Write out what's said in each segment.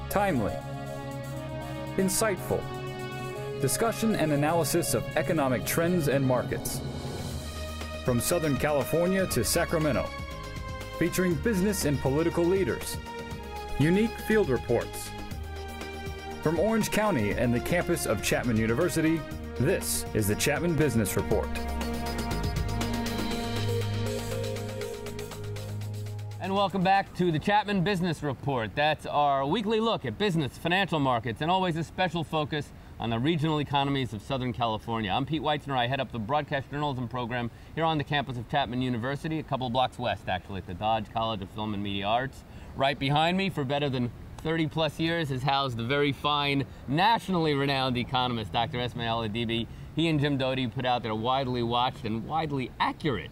timely, insightful, discussion and analysis of economic trends and markets. From Southern California to Sacramento, featuring business and political leaders, unique field reports. From Orange County and the campus of Chapman University, this is the Chapman Business Report. And welcome back to the Chapman Business Report. That's our weekly look at business, financial markets, and always a special focus on the regional economies of Southern California. I'm Pete Weitzner. I head up the broadcast journalism program here on the campus of Chapman University, a couple blocks west, actually, at the Dodge College of Film and Media Arts. Right behind me, for better than 30-plus years, is housed the very fine, nationally renowned economist, Dr. Esmael Adibi. He and Jim Doty put out their widely watched and widely accurate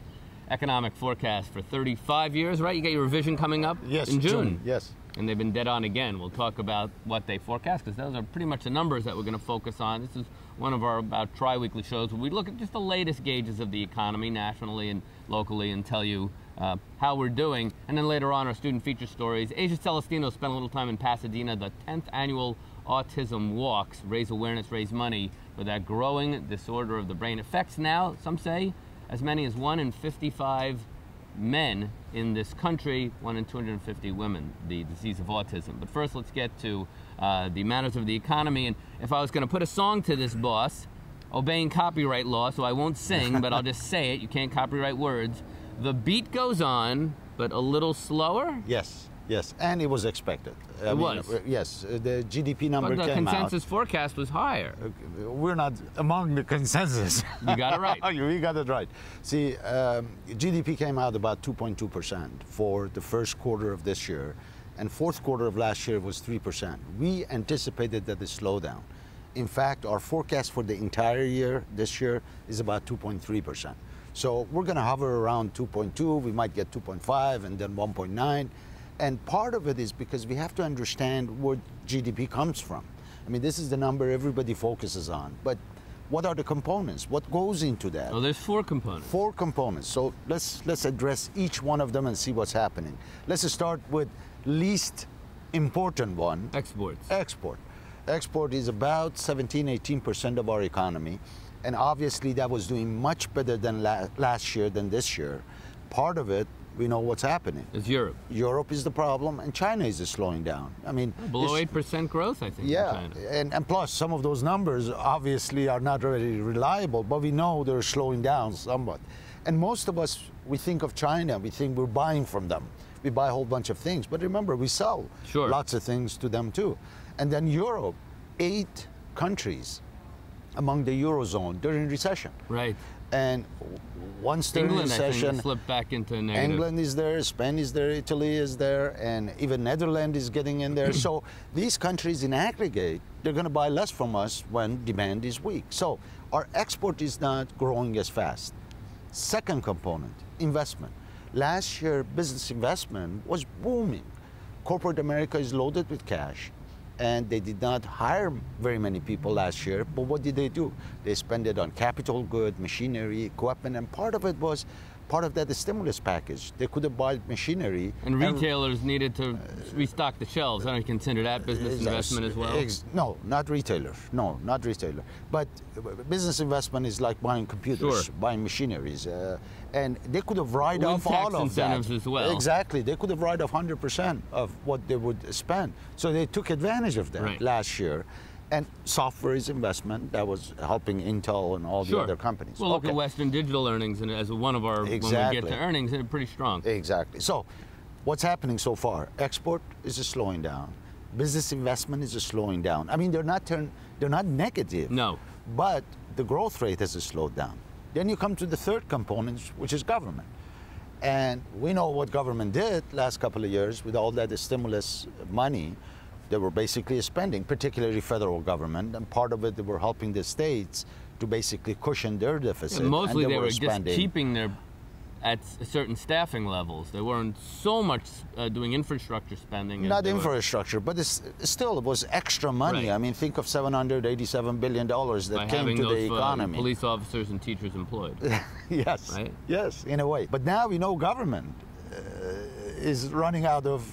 economic forecast for 35 years, right? You got your revision coming up in June. Yes. And they've been dead on again. We'll talk about what they forecast, because those are pretty much the numbers that we're going to focus on. This is one of our about tri-weekly shows where we look at just the latest gauges of the economy nationally and locally and tell you how we're doing. And then later on, our student feature stories. Asia Celestino spent a little time in Pasadena. The 10th annual Autism Walks raise awareness, raise money for that growing disorder of the brain. Affects now, some say, as many as 1 in 55 men in this country, 1 in 250 women, the disease of autism. But first, let's get to the matters of the economy. And if I was going to put a song to this boss, obeying copyright law, so I won't sing, but I'll just say it. You can't copyright words. The beat goes on, but a little slower? Yes, yes, and it was expected. It was? Yes, the GDP number came out. But the consensus forecast was higher. We're not among the consensus. You got it right. You got it right. See, GDP came out about 2.2% for the first quarter of this year, and fourth quarter of last year was 3%. We anticipated that the slowdown. In fact, our forecast for the entire year this year is about 2.3%. So we're going to hover around 2.2. We might get 2.5 and then 1.9. And part of it is because we have to understand where GDP comes from. I mean, this is the number everybody focuses on. But what are the components? What goes into that? Oh, there's 4 components. 4 components. So let's address each one of them and see what's happening. Let's start with least important one. Exports. Export. Export is about 17–18% of our economy. And obviously that was doing much better than last year than this year. Part of it, we know what's happening. It's Europe. Europe is the problem, and China is slowing down. I mean, below 8% growth, I think. Yeah, in China. And plus some of those numbers obviously are not really reliable, but we know they're slowing down somewhat. And most of us, we think of China, we think we're buying from them. We buy a whole bunch of things, but remember, we sell lots of things to them too. And then Europe, 8 countries among the Eurozone, they're in recession. Right. And once they're in recession, I think, slipped back into negative. England is there, Spain is there, Italy is there, and even Netherlands is getting in there. So these countries in aggregate, they're going to buy less from us when demand is weak. So our export is not growing as fast. Second component, investment. Last year, business investment was booming. Corporate America is loaded with cash. And they did not hire very many people last year, but what did they do? They spent it on capital goods, machinery, equipment, and part of it was part of that stimulus package. They could have bought machinery. And retailers needed to restock the shelves. I don't consider that business investment as well? No, not retailer. No, not retailer. But business investment is like buying computers, buying machineries. And they could have write off all of that. Incentives as well. Exactly. They could have write off 100% of what they would spend. So they took advantage of that last year. And software is investment. That was helping Intel and all the other companies. Well, look at Western Digital earnings, and as one of our, when we get to earnings, they're pretty strong. Exactly. So what's happening so far? Export is slowing down. Business investment is slowing down. I mean, they're not negative. No. But the growth rate has slowed down. Then you come to the third component, which is government. And we know what government did last couple of years with all that stimulus money. They were basically spending, particularly federal government, and part of it they were helping the states to basically cushion their deficit. And mostly they were just keeping their at certain staffing levels. They weren't so much doing infrastructure spending. Not infrastructure, but still it was extra money. Right. I mean, think of $787 billion that came to the economy. Police officers and teachers employed. Yes, right? Yes, in a way. But now we know government is running out of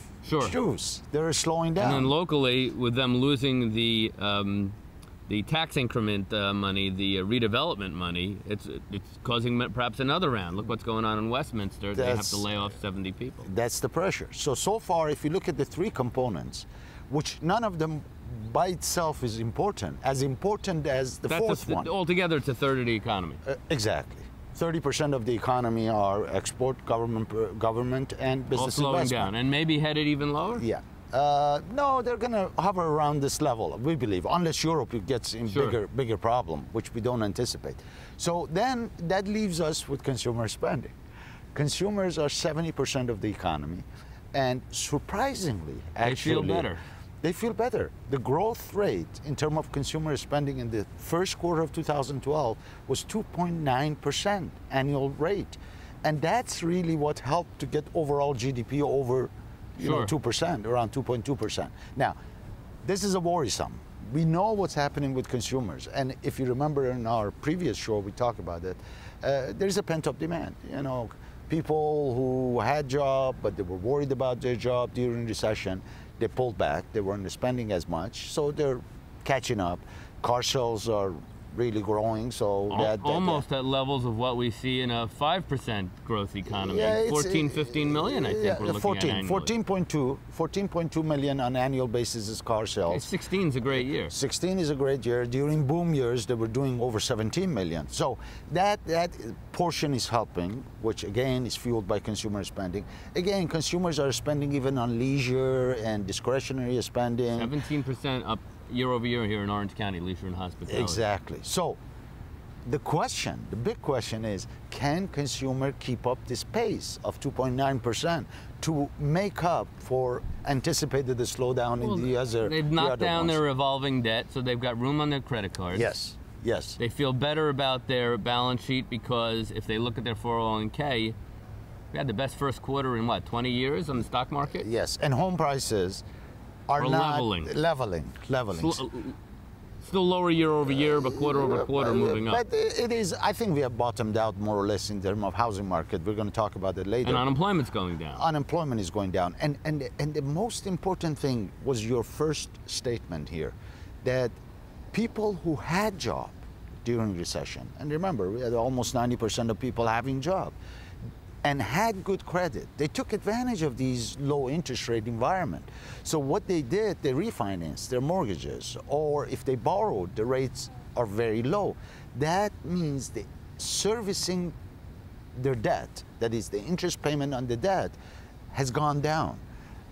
juice. They're slowing down. And then locally, with them losing the tax increment money, the redevelopment money, it's causing perhaps another round. Look what's going on in Westminster. They have to lay off 70 people. That's the pressure. So far, if you look at the three components, which none of them by itself is important, as important as the fourth one. Altogether, it's a third of the economy. Exactly. 30% of the economy are export, government, and business all slowing investment. down, and maybe headed even lower? Yeah. No, they're going to hover around this level, we believe, unless Europe gets in bigger problem, which we don't anticipate. So then that leaves us with consumer spending. Consumers are 70% of the economy, and surprisingly, actually, they feel better. They feel better. The growth rate in terms of consumer spending in the first quarter of 2012 was 2.9% annual rate. And that's really what helped to get overall GDP over 2%, around 2.2%. Now, this is a worrisome. We know what's happening with consumers. And if you remember in our previous show, we talked about it. There's a pent-up demand. People who had jobs, but they were worried about their job during recession, they pulled back. They weren't spending as much, so they're catching up. Car sales are really growing, so almost at levels of what we see in a 5% growth economy. Yeah, 14, 15 million, I think we're looking at annually. 14.2 million on an annual basis is car sales. 16 is a great year. 16 is a great year. During boom years, they were doing over 17 million. So that portion is helping, which again is fueled by consumer spending. Again, consumers are spending even on leisure and discretionary spending. 17% up year over year here in Orange County, leisure and hospitality. Exactly. So the big question is, can consumer keep up this pace of 2.9% to make up for anticipated the slowdown in the other They've knocked down their revolving debt, so they've got room on their credit cards. Yes, yes. They feel better about their balance sheet because if they look at their 401k, we had the best first quarter in, 20 years on the stock market? Yes, and home prices are not leveling. Still lower year over year, but quarter over quarter moving up. But it is, I think we have bottomed out more or less in terms of housing market. We're going to talk about it later. And unemployment's going down. Unemployment is going down. And the most important thing was your first statement here, that people who had job during recession, and remember, we had almost 90% of people having job, and had good credit. They took advantage of these low interest rate environment. So what they did, they refinanced their mortgages, or if they borrowed, the rates are very low. That means the servicing their debt, that is the interest payment on the debt, has gone down.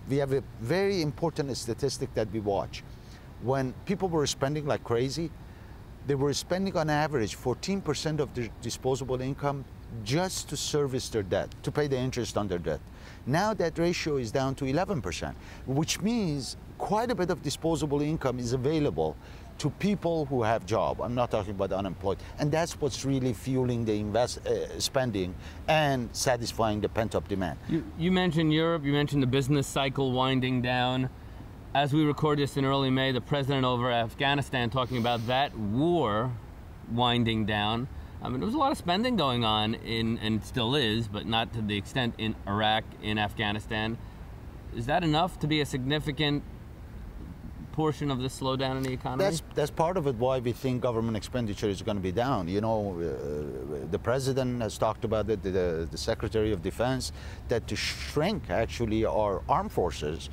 We have a very important statistic that we watch. When people were spending like crazy, they were spending on average 14% of their disposable income just to service their debt, to pay the interest on their debt. Now that ratio is down to 11%, which means quite a bit of disposable income is available to people who have job. I'm not talking about unemployed. And that's what's really fueling the spending and satisfying the pent-up demand. You mentioned Europe, you mentioned the business cycle winding down. As we record this in early May, the president over Afghanistan talking about that war winding down. I mean, there was a lot of spending going on and still is, but not to the extent in Iraq, in Afghanistan. Is that enough to be a significant portion of the slowdown in the economy? That's part of it, why we think government expenditure is going to be down. The president has talked about it, the Secretary of Defense, that to shrink actually our armed forces,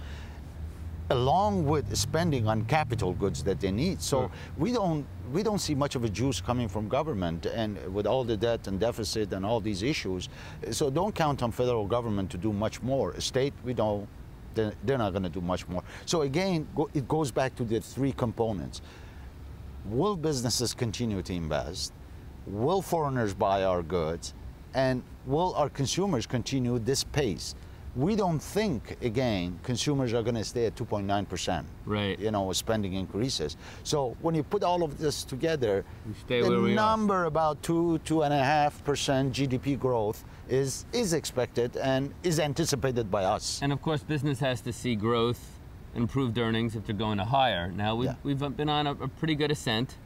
along with spending on capital goods that they need. So we don't see much of a juice coming from government, and with all the debt and deficit and all these issues. So don't count on federal government to do much more. State, they're not going to do much more. So again, it goes back to the three components. Will businesses continue to invest? Will foreigners buy our goods? And will our consumers continue this pace? We don't think, again, consumers are going to stay at 2.9%. Right. Spending increases. So when you put all of this together, the number about 2.5% GDP growth is expected and is anticipated by us. And of course, business has to see growth, improved earnings if they're going to hire. Now, we've been on a pretty good ascent.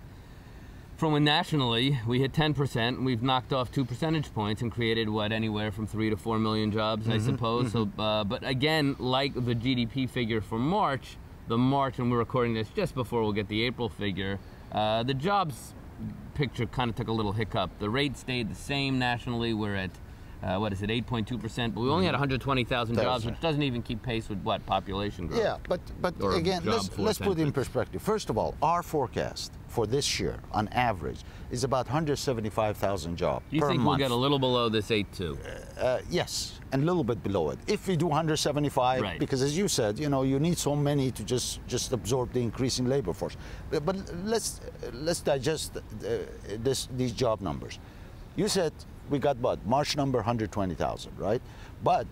from when nationally we hit 10%, and we've knocked off 2 percentage points and created what, anywhere from 3 to 4 million jobs, I suppose. So, but again, like the GDP figure for March, and we're recording this just before we'll get the April figure, the jobs picture kind of took a little hiccup. The rate stayed the same nationally. We're at what is it, 8.2%, but we only had 120,000 jobs, which doesn't even keep pace with what, population growth. Yeah, but again, let's put it in perspective. First of all, our forecast for this year, on average, is about 175,000 jobs per month. Do you think we'll get a little below this 8.2? Yes, and a little bit below it. If we do 175, right, because as you said, you know, you need so many to just absorb the increasing labor force. But let's digest these job numbers. You said we got what? March number 120,000, right? But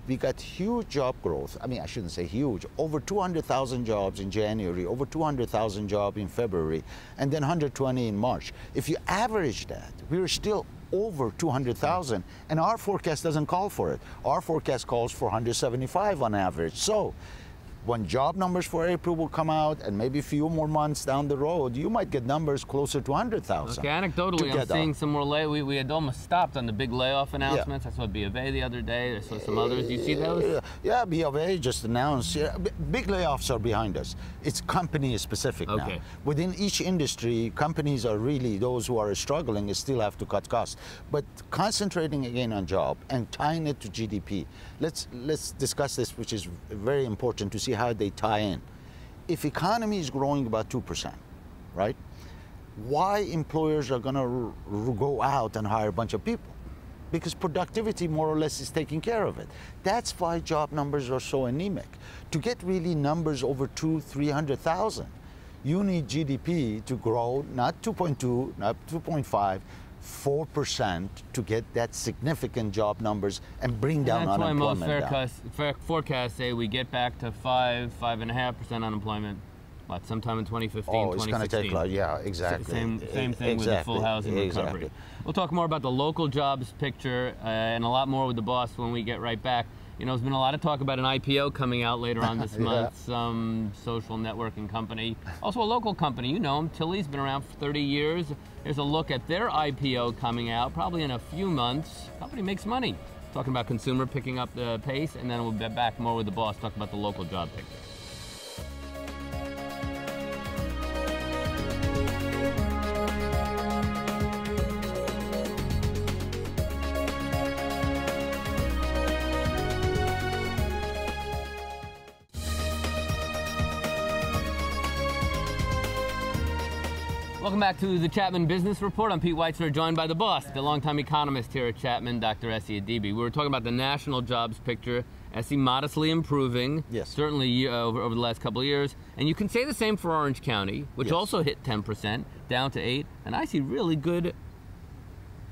we got huge job growth. I mean, I shouldn't say huge. Over 200,000 jobs in January, over 200,000 jobs in February, and then 120 in March. If you average that, we're still over 200,000, and our forecast doesn't call for it. Our forecast calls for 175 on average. So when job numbers for April will come out, and maybe a few more months down the road, you might get numbers closer to 100,000. Okay, anecdotally, I'm seeing some more we had almost stopped on the big layoff announcements. Yeah. I saw B of A the other day. I saw some others. Do you see those? Yeah, B of A just announced. Yeah, big layoffs are behind us. It's company specific now. Within each industry, companies are really, those who are struggling still have to cut costs. But concentrating again on job and tying it to GDP, let's discuss this, which is very important to see how they tie in. If economy is growing about 2%, right? Why employers are going to go out and hire a bunch of people? Because productivity more or less is taking care of it. That's why job numbers are so anemic. To get really numbers over 300,000, you need GDP to grow not 2.2, not 2.5, 4% to get that significant job numbers and bring down unemployment. That's why most forecasts say we get back to 5.5% unemployment, what, sometime in 2015, oh, it's going to take, yeah, exactly. Same thing with the full housing recovery. We'll talk more about the local jobs picture and a lot more with the boss when we get right back. You know, there's been a lot of talk about an IPO coming out later on this month, some social networking company. Also a local company, you know them, Tilly's been around for 30 years. Here's a look at their IPO coming out, probably in a few months. Company makes money. Talking about consumer picking up the pace, and then we'll be back more with the boss, talking about the local job picture. Welcome back to the Chapman Business Report. I'm Pete Weitzner, joined by the boss, the longtime economist here at Chapman, Dr. Esmael Adibi. We were talking about the national jobs picture. Essie modestly improving, yes, certainly over the last couple of years. And you can say the same for Orange County, which also hit 10%, down to 8%. And I see really good,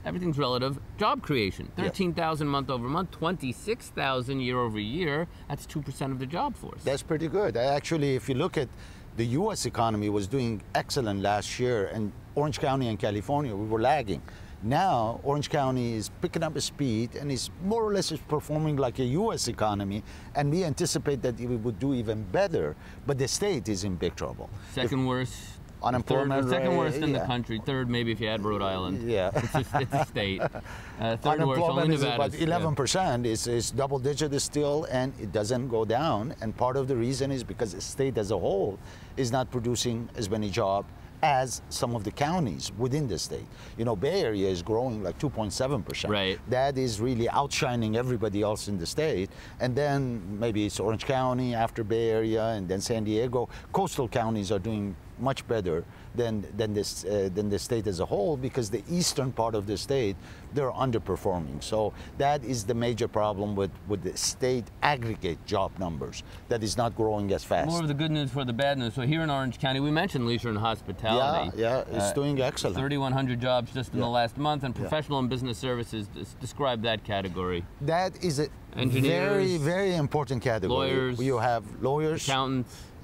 everything's relative, job creation. 13,000 month over month, 26,000 year over year. That's 2% of the job force. That's pretty good. Actually, if you look at the U.S. economy was doing excellent last year, and Orange County and California, we were lagging. Now, Orange County is picking up speed and is more or less performing like a U.S. economy, and we anticipate that we would do even better, but the state is in big trouble. Second worst. Unemployment rate. Second worst in the country. Third, maybe if you add Rhode Island. Yeah. It's a state. Third worst, only Unemployment is Nevada. about 11%. Is double digit still, and it doesn't go down. And part of the reason is because the state as a whole is not producing as many jobs as some of the counties within the state. You know, Bay Area is growing like 2.7%. Right. That is really outshining everybody else in the state. And then maybe it's Orange County after Bay Area, and then San Diego. Coastal counties are doing much better than the state as a whole, because the eastern part of the state, they're underperforming. So that is the major problem with the state aggregate job numbers, that is not growing as fast. More of the good news for the bad news. So here in Orange County, we mentioned leisure and hospitality. Yeah, it's doing excellent. 3,100 jobs just in the last month, and professional and business services, describe that category. That is a very, very important category. Lawyers. You have lawyers,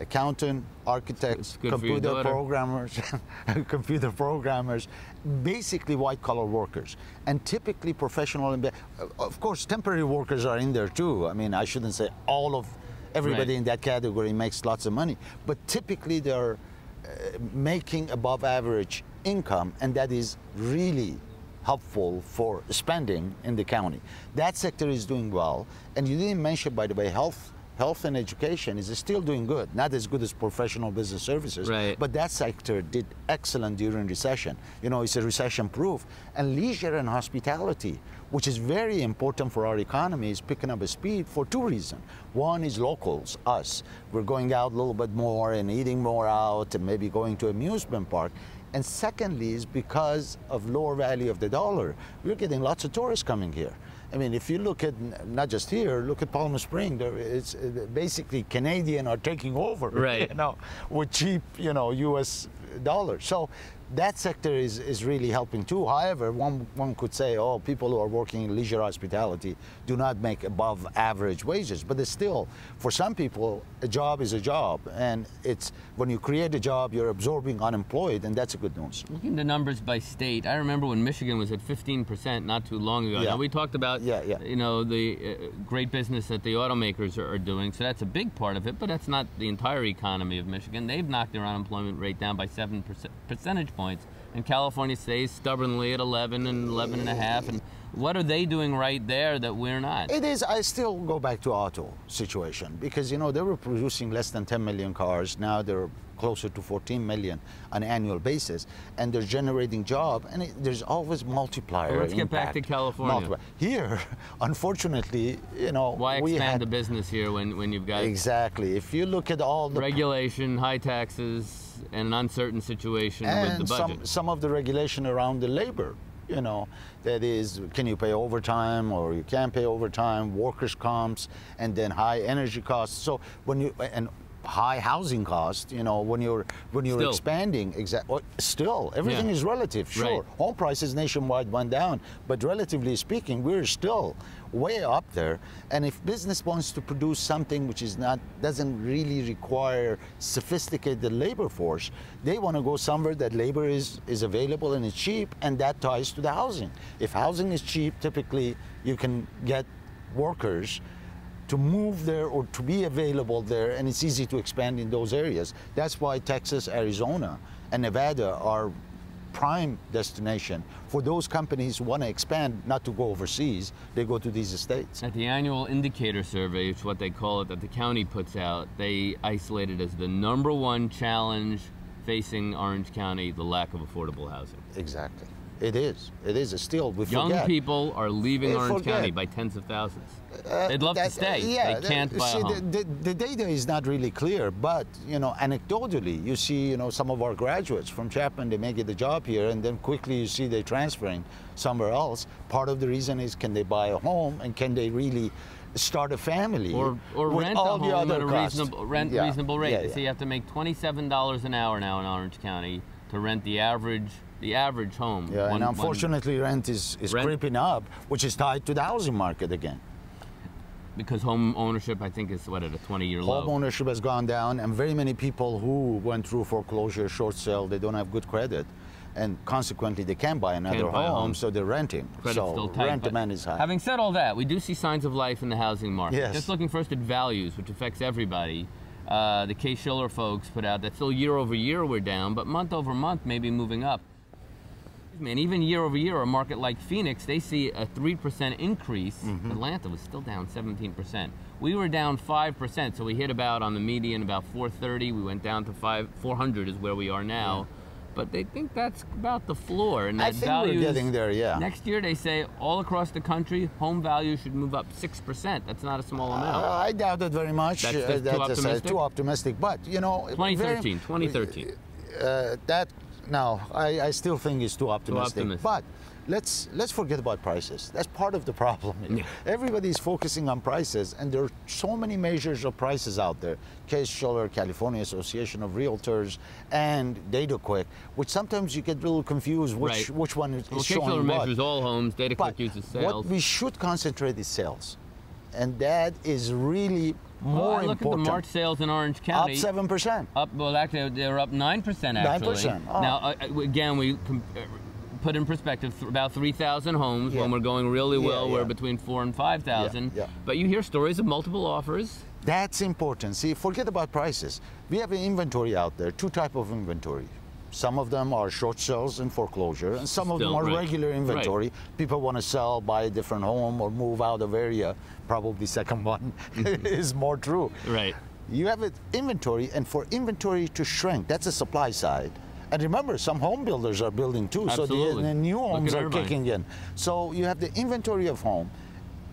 accountant, architects, computer programmers, basically white-collar workers, and typically professional. Of course, temporary workers are in there too. I mean, I shouldn't say everybody in that category makes lots of money, but typically they're making above average income, and that is really helpful for spending in the county. That sector is doing well. And you didn't mention, by the way, health and education is still doing good. Not as good as professional business services, right, but that sector did excellent during recession. You know, it's a recession-proof. And leisure and hospitality, which is very important for our economy, is picking up a speed for two reasons. One is locals, us. We're going out a little bit more and eating more out and maybe going to amusement park. And secondly is because of lower value of the dollar. We're getting lots of tourists coming here. I mean, if you look at, not just here, look at Palm Springs, it's basically Canadian are taking over, right, you know, with cheap, you know, US dollars. So that sector is really helping too. However, one could say, oh, people who are working in leisure hospitality do not make above average wages, but it's still, for some people, a job is a job, and it's, when you create a job, you're absorbing unemployed, and that's a good news. Looking at the numbers by state, I remember when Michigan was at 15% not too long ago. Yeah. Now, we talked about, yeah. you know, the great business that the automakers are doing, so that's a big part of it, but that's not the entire economy of Michigan. They've knocked their unemployment rate down by 7 percentage points, and California stays stubbornly at 11 and 11.5. And what are they doing right there that we're not? It is. I still go back to auto situation because, you know, they were producing less than 10 million cars. Now they're closer to 14 million on an annual basis, and they're generating job, and there's always multiplier. Well, let's get impact. back to California. Here, unfortunately, you know, why expand the business here when you've got exactly. If you look at all the regulation, high taxes, and an uncertain situation and with the budget, some of the regulation around the labor. You know, that is, can you pay overtime or you can't pay overtime, workers' comps, and then high energy costs. So when you, and high housing costs, you know, when you're still expanding, still, everything is relative, sure. Right. Home prices nationwide went down, but relatively speaking, we're still way up there. And if business wants to produce something which is not, doesn't really require sophisticated labor force, they want to go somewhere that labor is available and it's cheap, and that ties to the housing. If housing is cheap, typically you can get workers to move there or to be available there, and it's easy to expand in those areas. That's why Texas, Arizona, and Nevada are prime destination for those companies who want to expand, not to go overseas. They go to these states. At the annual indicator survey, which is what they call it, that the county puts out, they isolate it as the #1 challenge facing Orange County, the lack of affordable housing. Exactly. It is. It is. It's still, we forget. Young people are leaving Orange County by tens of thousands. They'd love to stay. Yeah, they can't buy a home. The data is not really clear, but, you know, anecdotally, you see, you know, some of our graduates from Chapman, they may get a job here, and then quickly you see they're transferring somewhere else. Part of the reason is, can they buy a home, and can they really start a family or rent all a home the other at a costs. reasonable rate. Yeah, yeah. So you have to make $27 an hour now in Orange County to rent the average home. Yeah, and unfortunately rent is creeping up, which is tied to the housing market again. Because home ownership, I think, is what, at a 20-year low. Home ownership has gone down, and very many people who went through foreclosure, short sale, they don't have good credit, and consequently they can't buy another home, so they're renting. Credit's so still tight, rent demand is high. Having said all that, we do see signs of life in the housing market. Yes. Just looking first at values, which affects everybody. The Case-Shiller folks put out that still year over year we're down, but month over month maybe moving up. And even year over year, a market like Phoenix, they see a 3% increase. Mm-hmm. Atlanta was still down 17%. We were down 5%, so we hit about, on the median, about 430. We went down to 400 is where we are now. Yeah. But they think that's about the floor. And that I think we're getting there, yeah. Next year, they say, all across the country, home value should move up 6%. That's not a small amount. I doubt it very much. That's too optimistic? Too optimistic. But, you know... 2013. No, I still think it's too optimistic. But let's forget about prices. That's part of the problem. Yeah. Everybody's focusing on prices, and there are so many measures of prices out there. Case-Shiller, California Association of Realtors, and DataQuick, which sometimes you get a little confused which one is showing Case-Shiller what. measures all homes. DataQuick uses sales. What we should concentrate is sales, and that is really more look important. At the March sales in Orange County. Up 7%. Well, actually, they're up 9%, actually. 9%. Oh. Now, again, we put in perspective about 3,000 homes. When we're going really well, we're between 4,000 and 5,000. Yeah. But you hear stories of multiple offers. That's important. See, forget about prices. We have an inventory out there, two types of inventory. Some of them are short sales and foreclosure, and some of them are regular inventory. Right. People want to sell, buy a different home, or move out of area. Probably second one is more true. Right. You have an inventory, and for inventory to shrink, that's a supply side. And remember, some home builders are building too, Absolutely. so the new homes are kicking in. So you have the inventory of home,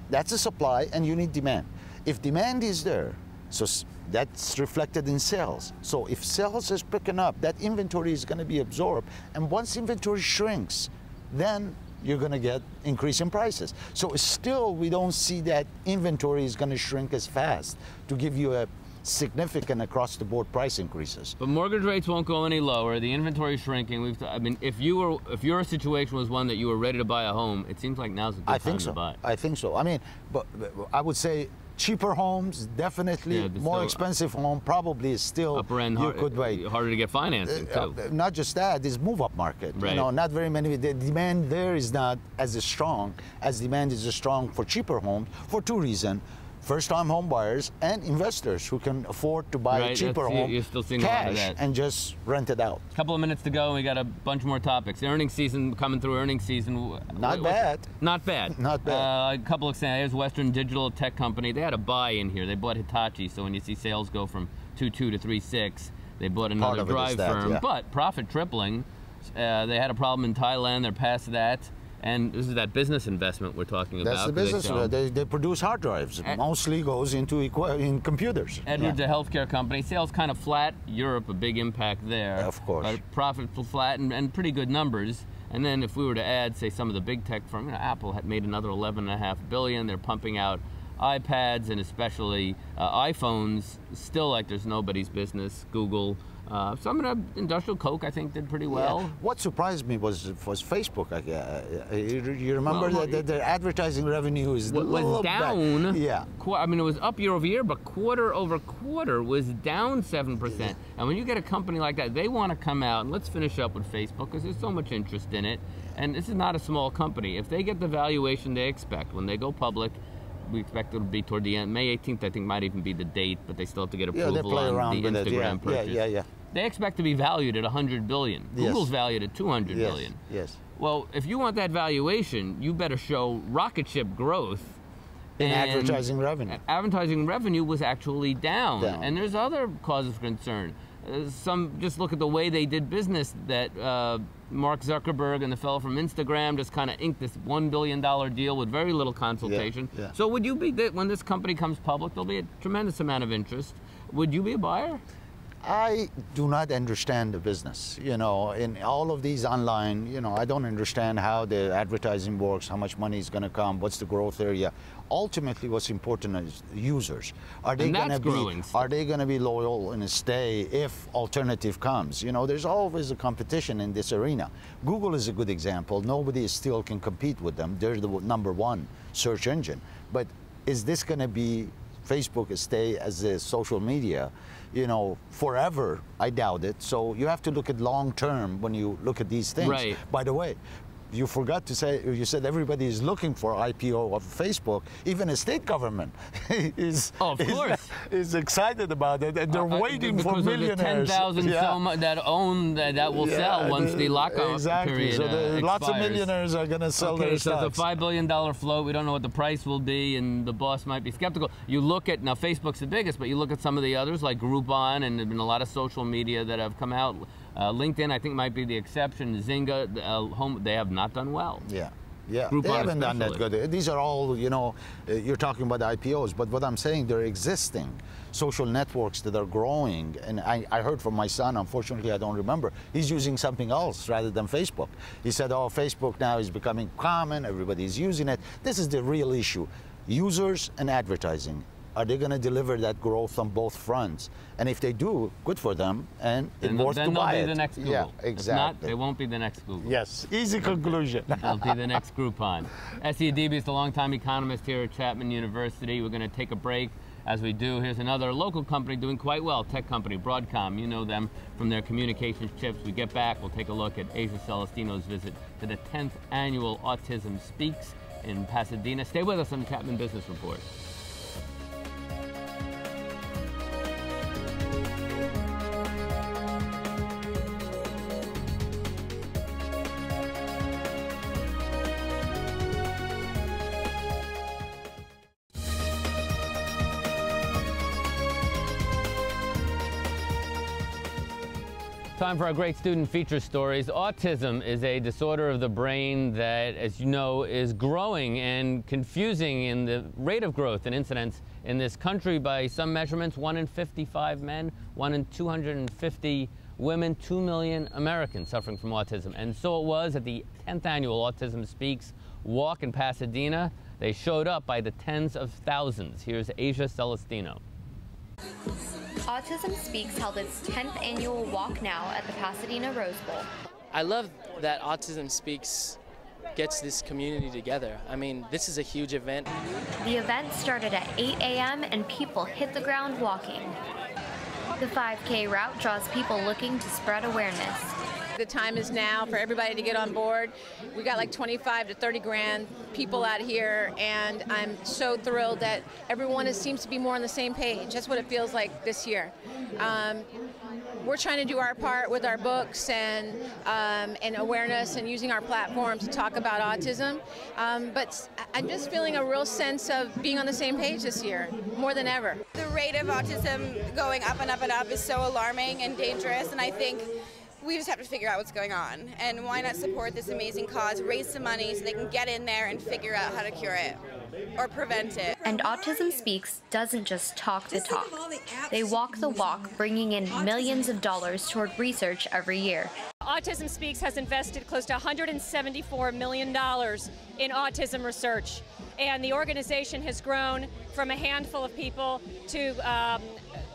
that's a supply, and you need demand. If demand is there, so that's reflected in sales. So if sales is picking up, that inventory is going to be absorbed. And once inventory shrinks, then you're going to get increase in prices. So still, we don't see that inventory is going to shrink as fast to give you a significant across-the-board price increases. But mortgage rates won't go any lower. The inventory is shrinking. I mean, if your situation was one that you were ready to buy a home, it seems like now's a good time to buy. I think so. I mean, but I would say cheaper homes, definitely. Yeah, more expensive home probably is still upper end. You could wait. Harder to get financing too. Not just that, this move-up market. Right. You know, not very many. The demand there is not as strong as demand is strong for cheaper homes for two reasons. First-time home buyers and investors who can afford to buy a cheaper home, you're still seeing cash, a lot of that. And just rent it out. A couple of minutes to go, and we got a bunch more topics. The earnings season coming through. Earnings season. Not bad. Not bad. Not bad. A couple of examples. Western Digital Tech Company. They had a buy in here. They bought Hitachi. So when you see sales go from 2.2 to 3.6, they bought another drive firm. Yeah. But profit tripling. They had a problem in Thailand. They're past that. And this is that business investment we're talking about. That's the business. They produce hard drives. Mostly goes into in computers. Edwards, a healthcare company. Sales kind of flat. Europe, a big impact there. Of course. Profit flat and pretty good numbers. And then if we were to add, say, some of the big tech firms, Apple had made another $11.5 billion. They're pumping out iPads and especially iPhones. Still like there's nobody's business. Google. Some of the industrial Coke, I think, did pretty well. Yeah. What surprised me was Facebook. You remember that their advertising revenue was down. Back. Yeah. I mean, it was up year over year, but quarter over quarter was down 7%. Yeah. And when you get a company like that, they want to come out, and let's finish up with Facebook because there's so much interest in it. And this is not a small company. If they get the valuation they expect when they go public, we expect it'll be toward the end. May 18th, I think, might even be the date, but they still have to get approval on the Instagram purchase. Yeah. They expect to be valued at $100 billion. Yes. Google's valued at $200 billion. Yes. Well, if you want that valuation, you better show rocket ship growth. In advertising revenue. Advertising revenue was actually down. And there's other causes for concern. Just look at the way they did business, that Mark Zuckerberg and the fellow from Instagram just kind of inked this $1 billion deal with very little consultation. Yeah. So would you be, when this company comes public, there'll be a tremendous amount of interest. Would you be a buyer? I do not understand the business. In all of these online, I don't understand how the advertising works, how much money is going to come, what's the growth area. Ultimately, what's important is users. Are they going to be loyal and stay if alternative comes? There's always a competition in this arena. Google is a good example. Nobody still can compete with them. They're the #1 search engine. But is this going to be Facebook stay as a social media, forever? I doubt it. So you have to look at long term when you look at these things. Right. By the way, you forgot to say, you said everybody is looking for IPO of Facebook. Even a state government is excited about it, and they're waiting for millionaires. 10,000 that will sell once the lockout period so expires. Lots of millionaires are going to sell their stocks. So it's a $5 billion float. We don't know what the price will be, and the boss might be skeptical. You look at, now Facebook's the biggest, but you look at some of the others like Groupon, and there've been a lot of social media that have come out. LinkedIn, I think, might be the exception. Zynga, they have not done well. Yeah. Groupon they haven't done that especially. good. These are all, you're talking about IPOs, but what I'm saying, they're existing social networks that are growing. And I heard from my son, unfortunately, I don't remember, he's using something else rather than Facebook. He said, Facebook now is becoming common, everybody's using it. This is the real issue. Users and advertising. Are they going to deliver that growth on both fronts? And if they do, good for them, and it's worth to buy it. Then they'll be the next Google. Yeah, exactly. If not, they won't be the next Google. Yes, easy conclusion. They'll be the next Groupon. Esmael Adibi is the longtime economist here at Chapman University. We're going to take a break. As we do, here's another local company doing quite well, tech company, Broadcom. You know them from their communications chips. We get back, we'll take a look at Asia Celestino's visit to the 10th annual Autism Speaks in Pasadena. Stay with us on the Chapman Business Report. Time for our great student feature stories. Autism is a disorder of the brain that, as you know, is growing and confusing in the rate of growth and incidence in this country. By some measurements, 1 in 55 men, 1 in 250 women, 2 million Americans suffering from autism. And so it was at the 10th annual Autism Speaks walk in Pasadena. They showed up by the tens of thousands. Here's Asia Celestino. Autism Speaks held its 10th annual Walk Now at the Pasadena Rose Bowl. I love that Autism Speaks gets this community together. I mean, this is a huge event. The event started at 8 a.m. and people hit the ground walking. The 5K route draws people looking to spread awareness. The time is now for everybody to get on board. We got like 25 to 30 grand people out here, and I'm so thrilled that everyone seems to be more on the same page. That's what it feels like this year. We're trying to do our part with our books and awareness and using our platform to talk about autism. But I'm just feeling a real sense of being on the same page this year, more than ever. The rate of autism going up and up and up is so alarming and dangerous, and I think we just have to figure out what's going on. And why not support this amazing cause, raise some money so they can get in there and figure out how to cure it or prevent it. And Autism Speaks doesn't just talk the talk. They walk the walk, bringing in millions of dollars toward research every year. Autism Speaks has invested close to $174 million in autism research. And the organization has grown from a handful of people to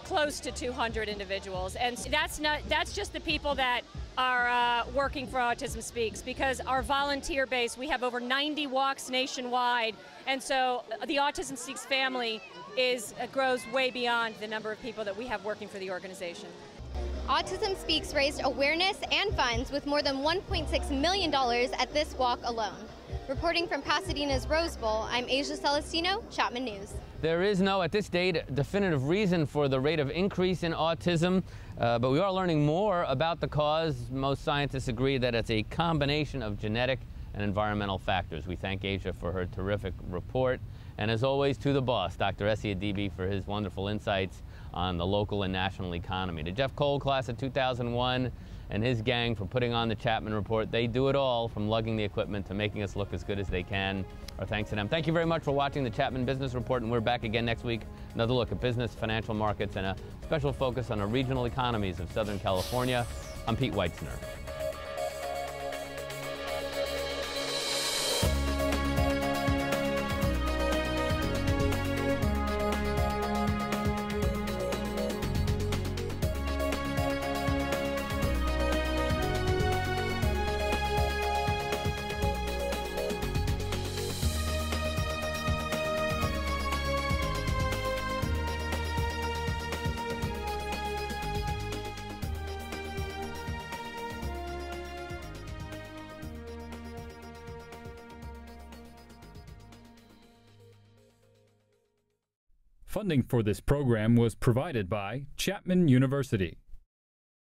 close to 200 individuals. And that's just the people that are working for Autism Speaks, because our volunteer base, we have over 90 walks nationwide. And so the Autism Speaks family grows way beyond the number of people that we have working for the organization. Autism Speaks raised awareness and funds with more than $1.6 million at this walk alone. Reporting from Pasadena's Rose Bowl, I'm Asia Celestino, Chapman News. There is no, at this date, definitive reason for the rate of increase in autism, but we are learning more about the cause. Most scientists agree that it's a combination of genetic and environmental factors. We thank Asia for her terrific report. And as always, to the boss, Dr. Esmael Adibi, for his wonderful insights on the local and national economy. To Jeff Cole, class of 2001, and his gang for putting on the Chapman Report. They do it all, from lugging the equipment to making us look as good as they can. Our thanks to them. Thank you very much for watching the Chapman Business Report, and we're back again next week. Another look at business, financial markets, and a special focus on the regional economies of Southern California. I'm Pete Weitzner. Funding for this program was provided by Chapman University.